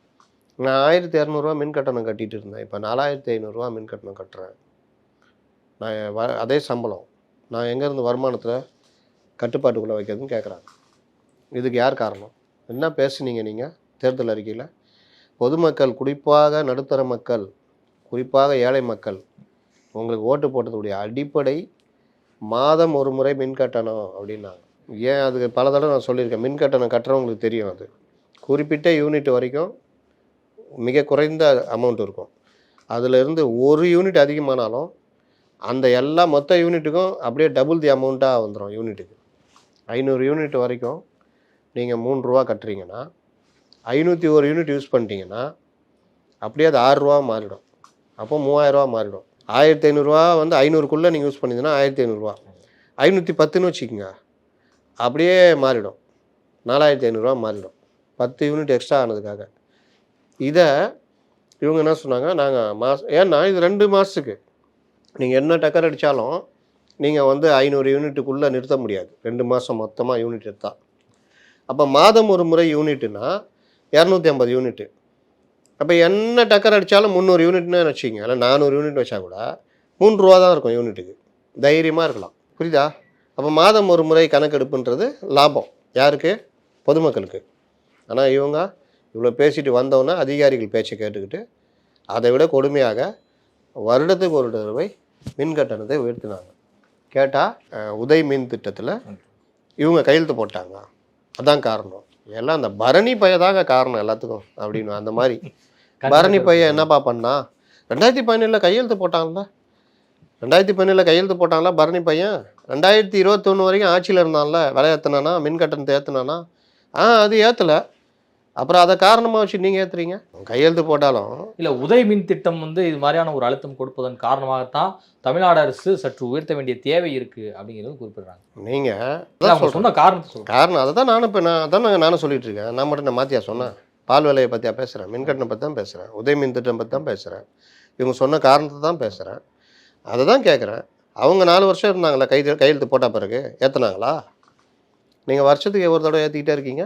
நான் 1200 மின் கட்டணம் கட்டிகிட்டு இருந்தேன், இப்போ 4500 மின் கட்டணம் கட்டுறேன். நான் அதே சம்பளம், நான் எங்கேருந்து வருமானத்தில் கட்டுப்பாட்டுக்குள்ளே வைக்கிறதுன்னு கேட்குறாங்க. இதுக்கு யார் காரணம்? என்ன பேசுனீங்க நீங்கள் தேர்தல் அறிக்கையில்? பொதுமக்கள், குறிப்பாக நடுத்தர மக்கள், குறிப்பாக ஏழை மக்கள் உங்களுக்கு ஓட்டு போட்டதுடைய அடிப்படை மாதம் ஒரு முறை மின் கட்டணம் அப்படின்னாங்க. ஏன் அதுக்கு பல தடவை நான் சொல்லியிருக்கேன். மின் கட்டணம் கட்டுறவங்களுக்கு தெரியும், அது குறிப்பிட்ட யூனிட் வரைக்கும் மிக குறைந்த அமௌண்ட் இருக்கும். அதிலிருந்து ஒரு யூனிட் அதிகமானாலும் அந்த எல்லா மொத்த யூனிட்டுக்கும் அப்படியே டபுள் தி அமௌண்ட்டாக வந்துடும். யூனிட்டுக்கு 500 யூனிட் வரைக்கும் நீங்கள் 3 ரூபா கட்டுறீங்கன்னா 501 யூனிட் யூஸ் பண்ணிட்டீங்கன்னா அப்படியே அது 6 ரூபா மாறிடும். அப்போ 3000 மாறிடும். 1500 வந்து 500க்குள்ளே நீங்கள் யூஸ் பண்ணிங்கன்னா 1500, 510ன்னு வச்சுக்கோங்க, அப்படியே மாறிடும், 4500 மாறிடும், 10 யூனிட் எக்ஸ்ட்ரா ஆனதுக்காக. இதை இவங்க என்ன சொன்னாங்க, நாங்கள் ஏன்னா இது 2 மாதத்துக்கு நீங்கள் என்ன டக்கர் அடித்தாலும் நீங்கள் வந்து 500 யூனிட்டுக்குள்ளே நிறுத்த முடியாது. 2 மாதம் மொத்தமாக யூனிட் எடுத்தால். அப்போ மாதம் ஒரு முறை யூனிட்டுனா 250 யூனிட்டு. அப்போ என்ன டக்கர் அடித்தாலும் 300 யூனிட்னு வச்சுக்கிங்க, இல்லை 400 யூனிட் வச்சா கூட 3 ரூபா தான் இருக்கும் யூனிட்டுக்கு. தைரியமாக இருக்கலாம். புரியுதா? அப்போ மாதம் ஒரு முறை கணக்கெடுப்புன்றது லாபம் யாருக்கு? பொதுமக்களுக்கு. ஆனால் இவங்க இவ்வளோ பேசிட்டு வந்தோன்னா அதிகாரிகள் பேச்சை கேட்டுக்கிட்டு அதை விட கொடுமையாக வருடத்துக்கு ஒரு தடவை மின் கட்டணத்தை உயர்த்தினாங்க. கேட்டால் உதய் மின் திட்டத்தில் இவங்க கையெழுத்து போட்டாங்க, அதான் காரணம். எல்லாம் அந்த பரணி பையதாங்க காரணம் எல்லாத்துக்கும் அப்படின்னு. அந்த மாதிரி பரணி பையன் என்னப்பா பண்ணா? 2017 கையெழுத்து போட்டாங்களா? 2017 கையெழுத்து போட்டாங்களா பரணி பையன்? 2021 வரைக்கும் ஆட்சியில் இருந்தான்ல, விலை ஏற்றினானா, மின் கட்டணத்தை ஏற்றினானா? அது ஏற்றலை. அப்புறம் அதை காரணமாக வச்சு நீங்கள் ஏற்றுறீங்க. கையெழுத்து போட்டாலும் இல்லை, உதய் மின் திட்டம் வந்து இது மாதிரியான ஒரு அழுத்தம் கொடுப்பதன் காரணமாகத்தான் தமிழ்நாடு அரசு சற்று உயர்த்த வேண்டிய தேவை இருக்குது அப்படிங்கிறது குறிப்பிடுறாங்க. நீங்கள் சொன்ன காரணம் அதை தான் நானும் இப்போ நானும் சொல்லிட்டு இருக்கேன். நான் மட்டும் நான் மாற்றியா சொன்னேன்? பால் விலையை பற்றியா பேசுகிறேன்? மின் கட்டணம் பற்றி தான் பேசுகிறேன், உதய் மின் திட்டம் பற்றி தான் பேசுகிறேன், இவங்க சொன்ன காரணத்தை தான் பேசுகிறேன், அதை தான் கேட்குறேன். அவங்க 4 வருஷம் இருந்தாங்களா கையெழுத்து போட்ட பிறகு ஏற்றுனாங்களா? நீங்கள் வருஷத்துக்கு ஒரு தடவை ஏற்றிக்கிட்டே இருக்கீங்க.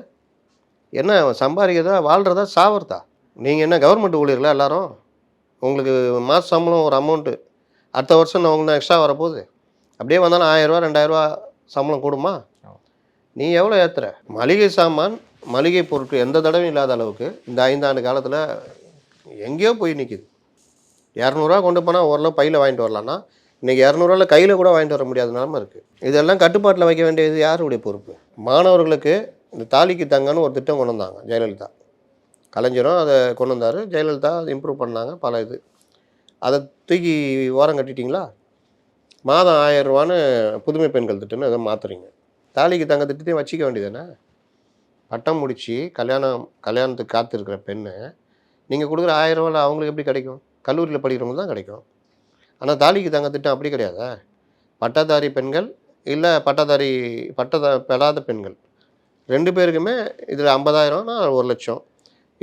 என்ன சம்பாதிக்கிறதா, வாழ்கிறதா, சாவறதா? நீங்கள் என்ன கவர்மெண்ட் ஊழியர்களா எல்லோரும்? உங்களுக்கு மாத சம்பளம் ஒரு அமௌண்ட்டு அடுத்த வருஷம் உங்களுக்கு எக்ஸ்ட்ரா வரப்போகுது. அப்படியே வந்தாலும் 1000 ரூபா 2000 சம்பளம் கூடுமா? நீ எவ்வளோ ஏற்றுற? மளிகை சாமான், மளிகை பொருட்கள் எந்த தடவையும் இல்லாத அளவுக்கு இந்த 5 ஆண்டு காலத்தில் எங்கேயோ போய் நிற்கிது. 200 கொண்டு போனால் ஓரளவு பையில் வாங்கிட்டு வரலான்னா இன்றைக்கி 200 கையில் கூட வாங்கிட்டு வர முடியாத நிலமை இருக்குது. இதெல்லாம் கட்டுப்பாட்டில் வைக்க வேண்டியது யாருடைய பொறுப்பு? மாணவர்களுக்கு இந்த தாலிக்கு தங்கன்னு ஒரு திட்டம் கொண்டு வந்தாங்க ஜெயலலிதா. கலைஞரும் அதை கொண்டு வந்தார், ஜெயலலிதா அதை இம்ப்ரூவ் பண்ணாங்க. பல இது அதை தூக்கி ஓரம் கட்டிட்டிங்களா? மாதம் 1000 ரூபான்னு புதுமை பெண்கள் திட்டம்னு எதை மாற்றுறீங்க. தாலிக்கு தங்க திட்டத்தையும் வச்சிக்க வேண்டியதானே? பட்டம் முடித்து கல்யாணத்துக்கு காத்திருக்கிற பெண்ணு நீங்கள் கொடுக்குற 1000 ரூபாயில் அவங்களுக்கு எப்படி கிடைக்கும்? கல்லூரியில் படிக்கிறவங்க தான் கிடைக்கும். ஆனால் தாலிக்கு தங்க திட்டம் அப்படி கிடையாது. பட்டதாரி பெண்கள் இல்லை பெறாத பெண்கள் 2 பேருக்குமே இதில் 50,000னா 1 லட்சம்,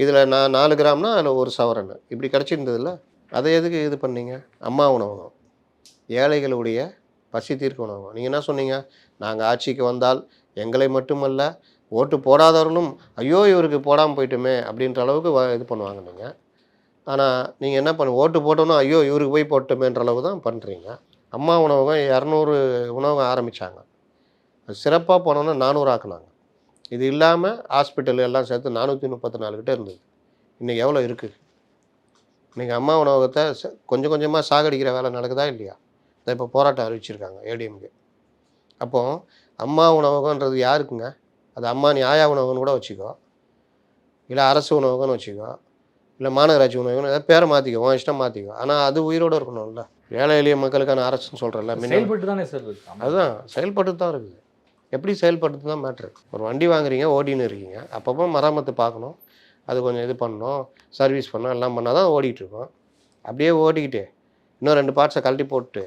இதில் 4 கிராம்னா அதில் 1 சவரன் இப்படி கிடச்சிருந்ததில்ல. அதை எதுக்கு இது பண்ணீங்க? அம்மா உணவகம், ஏழைகளுடைய பசி தீர்க்க உணவகம். நீங்கள் என்ன சொன்னீங்க? நாங்கள் ஆட்சிக்கு வந்தால் எங்களை மட்டுமல்ல ஓட்டு போடாதவர்களும் ஐயோ இவருக்கு போடாமல் போயிட்டுமே அப்படின்ற அளவுக்கு இது பண்ணுவாங்க நீங்கள். ஆனால் நீங்கள் என்ன ஓட்டு போட்டோன்னா ஐயோ இவருக்கு போய் போட்டோமேன்ற அளவு தான் பண்ணுறீங்க. அம்மா உணவகம் 200 உணவகம் ஆரம்பித்தாங்க, அது சிறப்பாக போனோன்னா 400 ஆக்குனாங்க. இது இல்லாமல் ஹாஸ்பிட்டல் எல்லாம் சேர்த்து 434 கிட்டே இருந்தது. இன்றைக்கி எவ்வளோ இருக்குது? இன்றைக்கி அம்மா உணவகத்தை கொஞ்சம் கொஞ்சமாக சாகடிக்கிற வேலை நடக்குதா இல்லையா? இதை இப்போ போராட்டம் அறிவிச்சிருக்காங்க ஏடிஎம்கே. அப்போது அம்மா உணவகன்றது யாருக்குங்க? அது அம்மா நீ ஆயா உணவகம்னு கூட வச்சுக்கோ. இல்லை அரசு உணவகம்னு வச்சுக்கோ, இல்லை மாநகராட்சி உணவகம், ஏதாவது பேரை மாற்றிக்கோ, உன் இஷ்டம் மாற்றிக்கோ. ஆனால் அது உயிரோடு இருக்கணும்ல. ஏழை எளிய மக்களுக்கான அரசுன்னு சொல்கிறல்ல, செயல்பட்டு தானே சார் இருக்கு. அதுதான் செயல்பட்டு தான் இருக்குது. எப்படி செயல்பட்டு தான் மேட்ரு. ஒரு வண்டி வாங்குறீங்க, ஓடின்னு இருக்கீங்க, அப்பப்போ மராமத்து பார்க்கணும், அது கொஞ்சம் இது பண்ணணும், சர்வீஸ் பண்ணணும், எல்லாம் பண்ணால் தான் ஓடிட்டுருக்கோம். அப்படியே ஓடிக்கிட்டு இன்னும் 2 பார்ட்ஸை கழட்டி போட்டு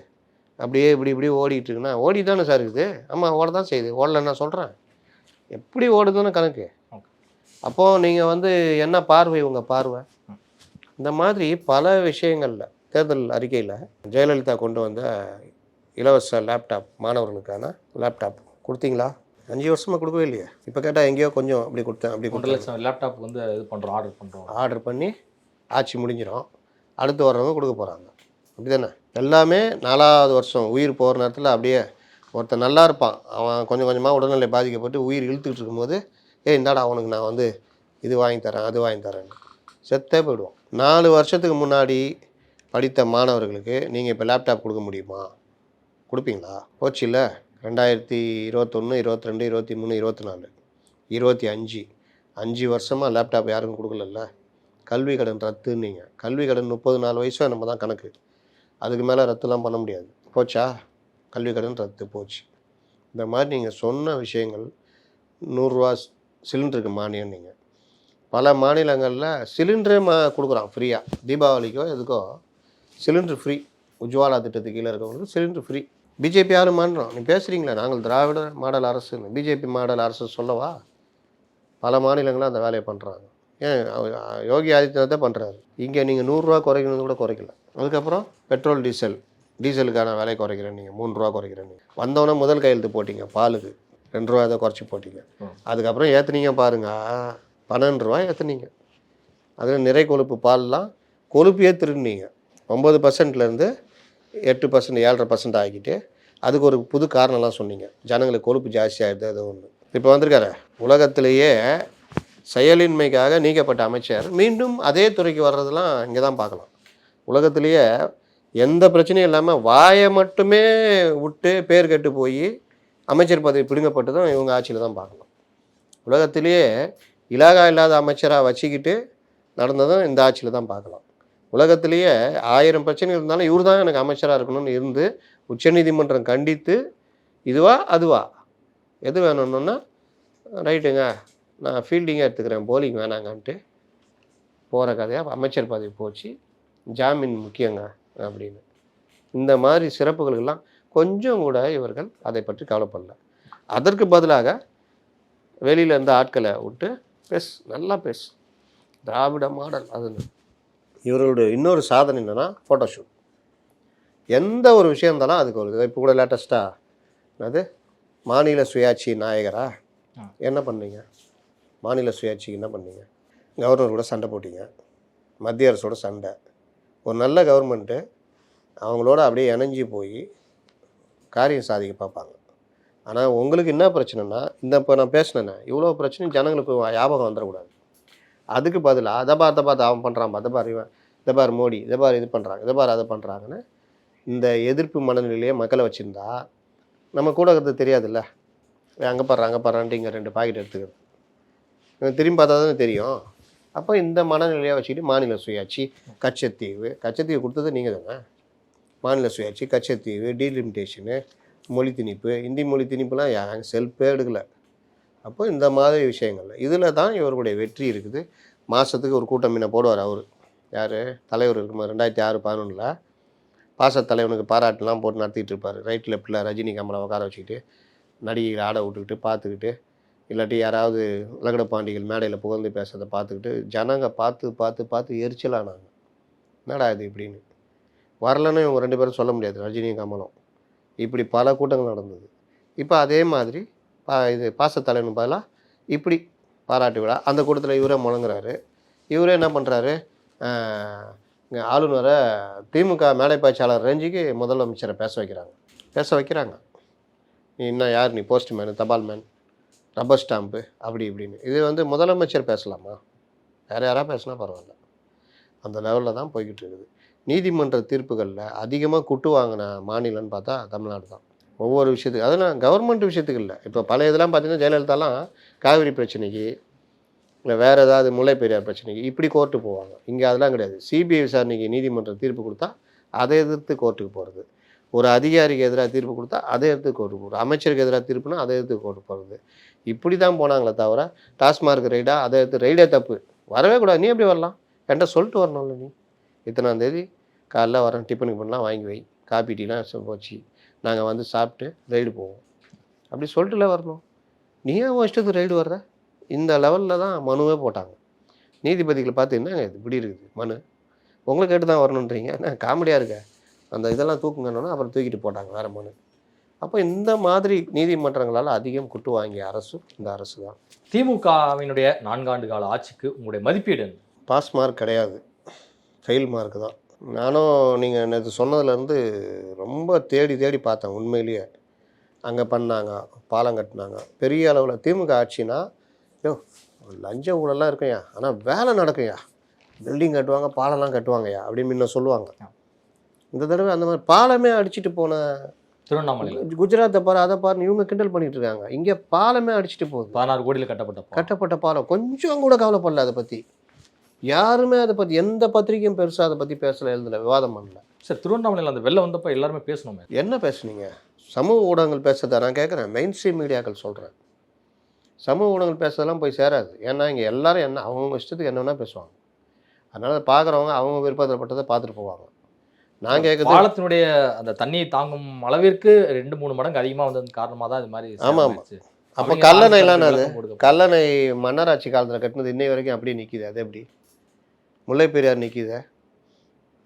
அப்படியே இப்படி ஓடிட்டு இருக்குன்னா ஓடி தானே சார் இருக்குது. ஆமாம், ஓட தான் செய்யுது. ஓடல நான் சொல்கிறேன், எப்படி ஓடுதுன்னு கணக்கு. அப்போது நீங்கள் வந்து என்ன பார்வை, உங்கள் பார்வை. இந்த மாதிரி பல விஷயங்களில் தேர்தல் அறிக்கையில் ஜெயலலிதா கொண்டு வந்த இலவச லேப்டாப், மாணவர்களுக்கான லேப்டாப் கொடுத்தீங்களா? 5 வருஷமாக கொடுக்கவே இல்லையே. இப்போ கேட்டால் எங்கேயோ கொஞ்சம் அப்படி கொடுத்தேன், அப்படி 1.5 லட்சம் லேப்டாப் வந்து இது பண்ணுறோம், ஆர்டர் பண்ணி ஆட்சி முடிஞ்சிடும், அடுத்து வர்றவங்க கொடுக்க போகிறாங்க. அப்படி தானே எல்லாமே. 4வது வருஷம் உயிர் போகிற நேரத்தில் அப்படியே ஒருத்தன் நல்லா இருப்பான், அவன் கொஞ்சம் கொஞ்சமாக உடல்நிலை பாதிக்கப்பட்டு உயிர் இழுத்துக்கிட்டு இருக்கும்போது, இந்தாடா அவனுக்கு நான் வந்து இது வாங்கி தரேன், அது வாங்கி தரேன்னு செத்தே போயிடுவோம். 4 வருஷத்துக்கு முன்னாடி படித்த மாணவர்களுக்கு நீங்கள் இப்போ லேப்டாப் கொடுக்க முடியுமா? கொடுப்பீங்களா? போச்சு இல்லை. 2021, 22, 23, 24, 25 5 வருஷமாக லேப்டாப் யாருக்கும் கொடுக்கலல்ல. கல்வி கடன் ரத்துன்னு. நீங்கள் கல்வி கடன் 34 வயசு நம்ம தான் கணக்கு, அதுக்கு மேலே ரத்துலாம் பண்ண முடியாது. போச்சா? கல்வி கடன் ரத்து போச்சு. இந்த மாதிரி நீங்கள் சொன்ன விஷயங்கள், 100 ரூபா சிலிண்டருக்கு மானியம். நீங்கள் பல மாநிலங்களில் சிலிண்டரே கொடுக்குறான் ஃப்ரீயாக. தீபாவளிக்கோ எதுக்கோ சிலிண்டர் ஃப்ரீ. உஜ்வாலா திட்டத்துக்கு கீழே இருக்கவங்களுக்கு சிலிண்டர் ஃப்ரீ. பிஜேபி யாரும் மாற்றோம். நீ பேசுகிறீங்களா நாங்கள் திராவிட மாடல் அரசுன்னு? பிஜேபி மாடல் அரசு சொல்லவா? பல மாநிலங்களும் அந்த வேலையை பண்ணுறாங்க. ஏன் யோகி ஆதித்யநாத் தான் பண்ணுறாரு. இங்கே நீங்கள் 100 ரூபா குறைக்கணும் கூட குறைக்கல. அதுக்கப்புறம் பெட்ரோல் டீசலுக்கான விலை குறைக்கிறேன், நீங்கள் 3 ரூபா குறைக்கிறேன். நீங்கள் வந்தோடனே முதல் கையெழுத்து போட்டிங்க, பாலுக்கு 2 ரூபா இதை குறைச்சி போட்டிங்க. அதுக்கப்புறம் ஏற்றுனீங்க பாருங்கள், 12 ரூபா ஏற்றுனீங்க. அதில் நிறை கொழுப்பு பால்லாம் கொழுப்பையே திருநீங்க. 9%லேருந்து 8%, 7.5% ஆகிட்டு அதுக்கு ஒரு புது காரணம்லாம் சொன்னீங்க. ஜனங்களுக்கு கொழுப்பு ஜாஸ்தி ஆகிடுது, அது ஒன்று. இப்போ வந்திருக்காரு உலகத்திலேயே செயலின்மைக்காக நீக்கப்பட்ட அமைச்சர் மீண்டும் அதே துறைக்கு வர்றதெல்லாம் இங்கே தான் பார்க்கலாம். உலகத்திலேயே எந்த பிரச்சனையும் இல்லாமல் வாயை மட்டுமே விட்டு பேர் கெட்டு போய் அமைச்சர் பதவி பிடுங்கப்பட்டதும் இவங்க ஆட்சியில் தான் பார்க்கலாம். உலகத்திலேயே இலாகா இல்லாத அமைச்சராக வச்சுக்கிட்டு நடந்ததும் இந்த ஆட்சியில் தான் பார்க்கலாம். உலகத்திலேயே 1000 பிரச்சனை இருந்தாலும் இவர் தான் எனக்கு அமைச்சராக இருக்கணும்னு இருந்து உச்சநீதிமன்றம் கண்டித்து இதுவா அதுவா எது வேணும்னா ரைட்டுங்க நான் ஃபீல்டிங்காக எடுத்துக்கிறேன், போலிங் வேணாங்கன்ட்டு போகிற கதையாக அமைச்சர் பதவி போச்சு. ஜாமீன் முக்கியங்க அப்படின்னு. இந்த மாதிரி சிறப்புகளுக்கெல்லாம் கொஞ்சம் கூட இவர்கள் அதை பற்றி கவலைப்படல. அதற்கு பதிலாக வெளியில் இருந்த ஆட்களை விட்டு நல்லா திராவிட மாடல் அதுன்னு. இவரோட இன்னொரு சாதனை என்னென்னா ஃபோட்டோஷூட். எந்த ஒரு விஷயம் இருந்தாலும் அதுக்கு ஒரு இப்போ கூட லேட்டஸ்ட்டாக அது மாநில சுயாட்சி நாயகரா என்ன பண்ணீங்க? மாநில சுயாட்சிக்கு என்ன பண்ணீங்க? கவர்னர் கூட சண்டை போட்டிங்க, மத்திய அரசோட சண்டை. ஒரு நல்ல கவர்மெண்ட்டு அவங்களோட அப்படியே இணைஞ்சி போய் காரியம் சாதிக்க பார்ப்பாங்க. ஆனால் உங்களுக்கு என்ன பிரச்சனைனா, இப்போ நான் பேசினேன்னே இவ்வளோ பிரச்சனையும் ஜனங்களுக்கு ஞாபகம் வந்துடக்கூடாது. அதுக்கு பதிலாக அதை பார்த்து அவன் பண்ணுறான், அதை பார் இவன், இதை பார் மோடி, இதை பார் இது பண்ணுறாங்க, இதை பார் அதை பண்ணுறாங்கன்னு இந்த எதிர்ப்பு மனநிலையே மக்களை வச்சுருந்தா நம்ம கூட இருக்கிறது தெரியாதுல்ல. அங்கே பாடுறான்ட்டு இங்கே 2 பாக்கெட் எடுத்துக்கிறது திரும்பி பார்த்தா தானே தெரியும். அப்போ இந்த மனநிலையாக வச்சுக்கிட்டு மாநில சுயாட்சி, கச்சத்தீவு கொடுத்தது நீங்கள் தானே. மாநில சுயாட்சி, கச்சத்தீவு, டீலிமிட்டேஷனு, மொழி திணிப்பு, இந்தி மொழி திணிப்புலாம் யாரும் செல்ஃபே எடுக்கலை. அப்போ இந்த மாதிரி விஷயங்கள் இதில் தான் இவருடைய வெற்றி இருக்குது. மாதத்துக்கு ஒரு கூட்டம் மீனை போடுவார் அவர். யார் தலைவர் இருக்கும்போது 2006-11 பாசத்தலைவனுக்கு பாராட்டுலாம் போட்டு நடத்திட்டு இருப்பார். ரைட் லெஃப்ட்டில் ரஜினி கமலை உட்கார வச்சுக்கிட்டு நடிகைகளை ஆட விட்டுக்கிட்டு பார்த்துக்கிட்டு, இல்லாட்டி யாராவது உலகட பாண்டிகள் மேடையில் புகழ்ந்து பேசுறதை பார்த்துக்கிட்டு ஜனங்க பார்த்து எரிச்சலானாங்க. என்னடா இது இப்படின்னு. வரலன்னு இவங்க 2 பேரும் சொல்ல முடியாது, ரஜினியும் கமலும். இப்படி பல கூட்டங்கள் நடந்தது. இப்போ அதே மாதிரி இது பாசத்தலைவனு பதிலாக இப்படி பாராட்டு விழா, அந்த கூட்டத்தில் இவரே முழங்குறாரு. இவரே என்ன பண்ணுறாரு, ஆளுநரை திமுக மேடைப்பாய்ச்சாளர் ரேஞ்சுக்கு முதலமைச்சரை பேச வைக்கிறாங்க. நீ இன்னும் யார், நீ போஸ்ட்மேனு, தபால்மேன், ரப்பர் ஸ்டாம்ப்பு அப்படி இப்படின்னு. இது வந்து முதலமைச்சர் பேசலாமா? வேறு யாராக பேசினா பரவாயில்ல. அந்த லெவலில் தான் போய்கிட்டு இருக்குது. நீதிமன்ற தீர்ப்புகளில் அதிகமாக குட்டு வாங்கின மாநிலம்னு பார்த்தா தமிழ்நாடு தான். ஒவ்வொரு விஷயத்துக்கு, அதெல்லாம் கவர்மெண்ட் விஷயத்துக்கு இல்லை. இப்போ பழைய இதெல்லாம் பார்த்தீங்கன்னா ஜெயலலிதாலாம் காவிரி பிரச்சனைக்கு இல்லை வேறு ஏதாவது முல்லை பெரியார் பிரச்சனைக்கு இப்படி கோர்ட்டு போவாங்க. இங்கே அதெல்லாம் கிடையாது. சிபிஐ விசாரணைக்கு நீதிமன்றம் தீர்ப்பு கொடுத்தா அதை எதிர்த்து கோர்ட்டுக்கு போகிறது, ஒரு அதிகாரிக்கு எதிராக தீர்ப்பு கொடுத்தா அதை எதிர்த்து கோர்ட்டுக்கு போகிறது, அமைச்சருக்கு எதிராக தீர்ப்புனா அதை எதிர்த்து கோர்ட்டுக்கு போகிறது, இப்படி தான் போனாங்களே தவிர டாஸ்மார்க் ரைடா அதை எடுத்து ரைடே தப்பு வரவே கூடாது. நீ எப்படி வரலாம்? என்கிட்ட சொல்லிட்டு வரணும்ல. நீ இத்தனாந்தேதி காலைல வரேன், டிஃபனுக்கு பண்ணலாம் வாங்கி வை, காப்பி டீலாம் போச்சு, நாங்கள் வந்து சாப்பிட்டு ரைடு போவோம், அப்படி சொல்லிட்டுல வரணும். நீ ஏன் இஷ்டத்துக்கு ரைடு வர்ற? இந்த லெவலில் தான் மனுவே போட்டாங்க. நீதிபதிகளை பார்த்து என்னங்க இது இப்படி இருக்குது மனு, உங்களை கேட்டு தான் வரணுன்றீங்க, என்ன காமெடியாக இருக்க, அந்த இதெல்லாம் தூக்குங்கன்னு அப்புறம் தூக்கிட்டு போட்டாங்க வேறு மனு. அப்போ இந்த மாதிரி நீதிமன்றங்களால் அதிகம் குட்டு வாங்கிய அரசு இந்த அரசு தான். திமுகவினுடைய 4 ஆண்டு கால ஆட்சிக்கு உங்களுடைய மதிப்பீடு என்ன? பாஸ் மார்க் கிடையாது, ஃபெயில் மார்க் தான். நானும் நீங்கள் நேற்று சொன்னதுலேருந்து ரொம்ப தேடி தேடி பார்த்தேன். உண்மையிலேயே அங்கே பண்ணாங்க, பாலம் கட்டினாங்க பெரிய அளவில். திமுக ஆட்சினா யோ லஞ்ச ஊழலாம் இருக்குயா, ஆனால் வேலை நடக்கும்யா, பில்டிங் கட்டுவாங்க பாலம்லாம் கட்டுவாங்கய்யா அப்படின்னு முன்ன சொல்லுவாங்க. இந்த தடவை அந்த மாதிரி பாலமே அடிச்சுட்டு போன திருவண்ணாமலையில் குஜராத்தை பாரு அதை பாருன்னு இவங்க கிண்டல் பண்ணிட்டு இருக்காங்க. இங்கே பாலமே அடிச்சுட்டு போகுது. 16 கோடியில் கட்டப்பட்ட பாலம். கொஞ்சம் கூட கவலைப்படல அதை பற்றி யாருமே. அதை பற்றி எந்த பத்திரிகையும் பெருசாக அதை பற்றி பேசலை, எழுதலை, விவாதம் பண்ணல. சார் திருவண்ணாமலையில் அந்த வெள்ளம் வந்தப்போ எல்லாருமே பேசணுமே. என்ன பேசுனீங்க? சமூக ஊடகங்கள் பேசுறதா நான் கேட்குறேன். மெயின் ஸ்ட்ரீம் மீடியாக்கள் சொல்கிறேன். சமூக ஊடகங்கள் பேசுறதெல்லாம் போய் சேராது. ஏன்னா இங்கே எல்லாரும் என்ன அவங்க இஷ்டத்துக்கு என்ன வேணால் பேசுவாங்க. அதனால் பார்க்குறவங்க அவங்க விருப்பப்பட்டதை பார்த்துட்டு போவாங்க. நான் கேட்குறது பாலத்தினுடைய அந்த தண்ணியை தாங்கும் அளவிற்கு 2-3 மடங்கு அதிகமாக வந்தது காரணமாக தான் இது மாதிரி. ஆமாம். அப்போ கல்லணைலாம் அது கல்லணை மன்னராட்சி காலத்தில் கட்டினது இன்னை வரைக்கும் அப்படியே நிற்கிது. அது எப்படி? முல்லை பெரியார் நிற்கிது,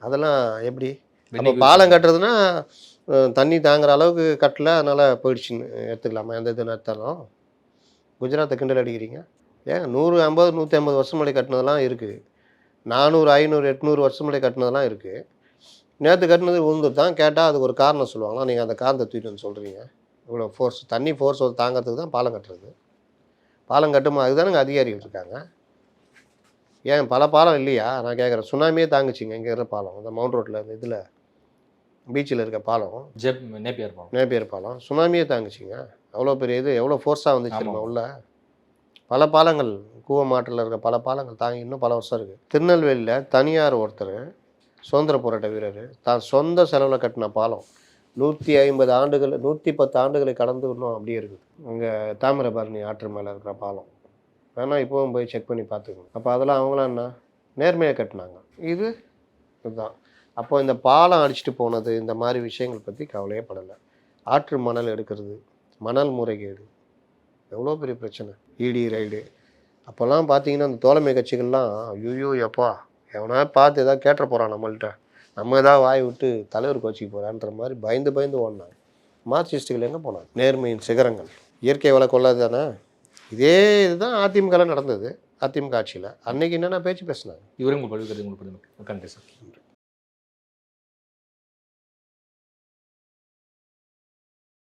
அதெல்லாம் எப்படி? அப்போ பாலம் கட்டுறதுன்னா தண்ணி தாங்குற அளவுக்கு கட்டல, அதனால் போயிடுச்சுன்னு எடுத்துக்கலாமா? எந்த இது நடத்தாலும் குஜராத்தை கிண்டல் அடிக்கிறீங்க. ஏன் 100, 50, 150 வருஷம் முன்னாடி கட்டினதெல்லாம் இருக்குது. 400, 500, 800 வருஷம் முன்னாடி கட்டினதெல்லாம் இருக்குது. நேற்று கட்டினது உழுந்துட்டு தான் கேட்டால் அதுக்கு ஒரு காரணம் சொல்லுவாங்களா? நீங்கள் அந்த காரணத்தை தூக்கிட்டு வந்து சொல்கிறீங்க. இவ்வளோ ஃபோர்ஸ் தண்ணி ஃபோர்ஸ் தாங்கிறதுக்கு தான் பாலம் கட்டுறது. பாலம் கட்டுமா அதுதானுங்க அதிகாரிகள் இருக்காங்க. ஏன் பல பாலம் இல்லையா? நான் கேட்குறேன். சுனாமியே தாங்குச்சிங்க இங்கே இருக்கிற பாலம், இந்த மவுண்ட் ரோட்டில் இந்த இதில் பீச்சில் இருக்க பாலம், நேப்பியர் பாலம் சுனாமியே தாங்குச்சிங்க. அவ்வளோ பெரிய இது எவ்வளோ ஃபோர்ஸாக வந்துச்சு உள்ள. பல பாலங்கள் கூவமாற்றில் இருக்க பல பாலங்கள் தாங்கி இன்னும் பல வருஷம் இருக்குது. திருநெல்வேலியில் தனியார் ஒருத்தர் சுதந்திர போராட்ட வீரர் தான் சொந்த செலவில் கட்டின பாலம் 150 ஆண்டுகள் 110 ஆண்டுகளை கடந்து இன்னும் அப்படியே இருக்குது. அங்கே தாமிரபரணி ஆற்று மேலே இருக்கிற பாலம் வேணால் இப்போவும் போய் செக் பண்ணி பார்த்துக்கணும். அப்போ அதெல்லாம் அவங்களாம் என்ன நேர்மையாக கட்டினாங்க. இதுதான். அப்போ இந்த பாலம் அடிச்சுட்டு போனது இந்த மாதிரி விஷயங்கள் பற்றி கவலையே படலை. ஆற்று மணல் எடுக்கிறது, மணல் முறைகேடு எவ்வளோ பெரிய பிரச்சனை, இடி ரைடு. அப்போல்லாம் பார்த்தீங்கன்னா அந்த தோழமை கட்சிகள்லாம் ஐயோ எப்பா எவனா பார்த்து எதாவது கேட்ட போகிறான் நம்மள்கிட்ட, நம்ம எதாவது வாய் விட்டு தலைவர் கோச்சிக்கு போகிறான்ற மாதிரி பயந்து பயந்து ஓடினாங்க. மார்க்சிஸ்டுகள் எங்கே போனாங்க? நேர்மையின் சிகரங்கள். இயற்கை வள கொள்ளாது தானே. இதே இதுதான் அதிமுகவில் நடந்தது. அதிமுக ஆட்சியில் அன்னைக்கு என்னென்ன பேச்சு பேசினாங்க. இவரும் உங்களுக்கு கண்டிப்பாக சார்.